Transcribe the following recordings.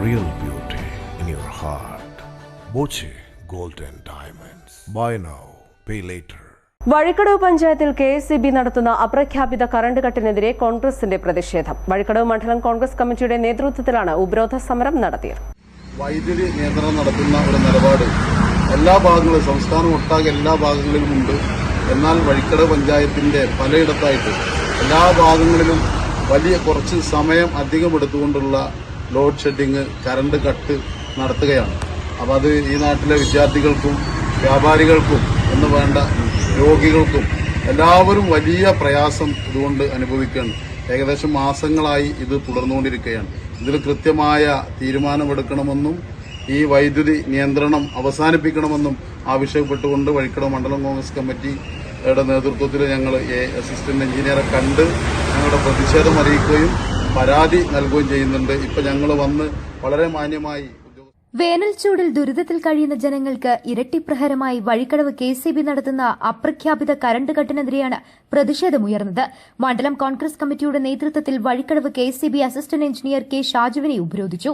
real beauty in your heart. Boche Gold and Diamonds. Buy now, pay later. Vazhikkadavu പഞ്ചായത്തിൽ KSEB നടത്തുന്ന അപ്രഖ്യാപിത current കട്ടിനെതിരെ കോൺഗ്രസിന്റെ പ്രതിഷേധം. വഴിക്കടവ് മണ്ഡലം കോൺഗ്രസ് കമ്മിറ്റിയുടെ നേതൃത്വത്തിലാണ് ഉപരോധ സമരം നടത്തിയത്. വൈദ്യുതി നിയന്ത്രണം നടത്തുന്ന ഒരു നിലപാട് എല്ലാ ഭാഗങ്ങളിലും സംസ്ഥാനം ഒട്ടാകെ എല്ലാ ഭാഗങ്ങളിലുമുണ്ട്. എന്നാൽ വഴിക്കടവ് പഞ്ചായത്തിന്റെ പലയിടത്തായിട്ട് എല്ലാ ഭാഗങ്ങളിലും വലിയ കുറച്ച് സമയം അധികം എടുത്തുകൊണ്ടുള്ള ലോഡ് ഷെഡിങ്, കറണ്ട് കട്ട് നടത്തുകയാണ്. അപ്പോൾ അത് ഈ നാട്ടിലെ വിദ്യാർത്ഥികൾക്കും വ്യാപാരികൾക്കും എന്ന് വേണ്ട രോഗികൾക്കും എല്ലാവരും വലിയ പ്രയാസം ഇതുകൊണ്ട് അനുഭവിക്കുകയാണ്. ഏകദേശം മാസങ്ങളായി ഇത് തുടർന്നുകൊണ്ടിരിക്കുകയാണ്. ഇതിൽ കൃത്യമായ തീരുമാനമെടുക്കണമെന്നും ഈ വൈദ്യുതി നിയന്ത്രണം അവസാനിപ്പിക്കണമെന്നും ആവശ്യപ്പെട്ടുകൊണ്ട് വഴിക്കടവ് മണ്ഡലം കോൺഗ്രസ് കമ്മിറ്റിയുടെ നേതൃത്വത്തിൽ ഞങ്ങൾ അസിസ്റ്റന്റ് എഞ്ചിനീയറെ കണ്ട് ഞങ്ങളുടെ പ്രതിഷേധം അറിയിക്കുകയും പരാതി നൽകുകയും ചെയ്യുന്നുണ്ട്. ഇപ്പം ഞങ്ങൾ വന്ന് വളരെ മാന്യമായി വേനൽ ചൂടിൽ ദുരിതത്തിൽ കഴിയുന്ന ജനങ്ങൾക്ക് ഇരട്ടിപ്രഹരമായി വഴിക്കടവ് KSEB നടത്തുന്ന അപ്രഖ്യാപിത കറണ്ട് കട്ടിനെതിരെയാണ് പ്രതിഷേധമുയർന്നത്. മണ്ഡലം കോൺഗ്രസ് കമ്മിറ്റിയുടെ നേതൃത്വത്തിൽ Vazhikkadavu KSEB assistant engineer K ഷാജുവിനെ ഉപരോധിച്ചു.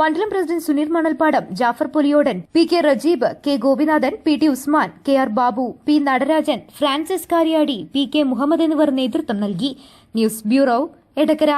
മണ്ഡലം president Sunil Manalpadam, Jafar Poliyodan, PK Rajeeb, K Gopinathan, PT Usman, KR Babu, P Natarajan, Francis Kariyadi, PK Muhammad എന്നിവർ നേതൃത്വം നൽകി. News bureau, Edakkara.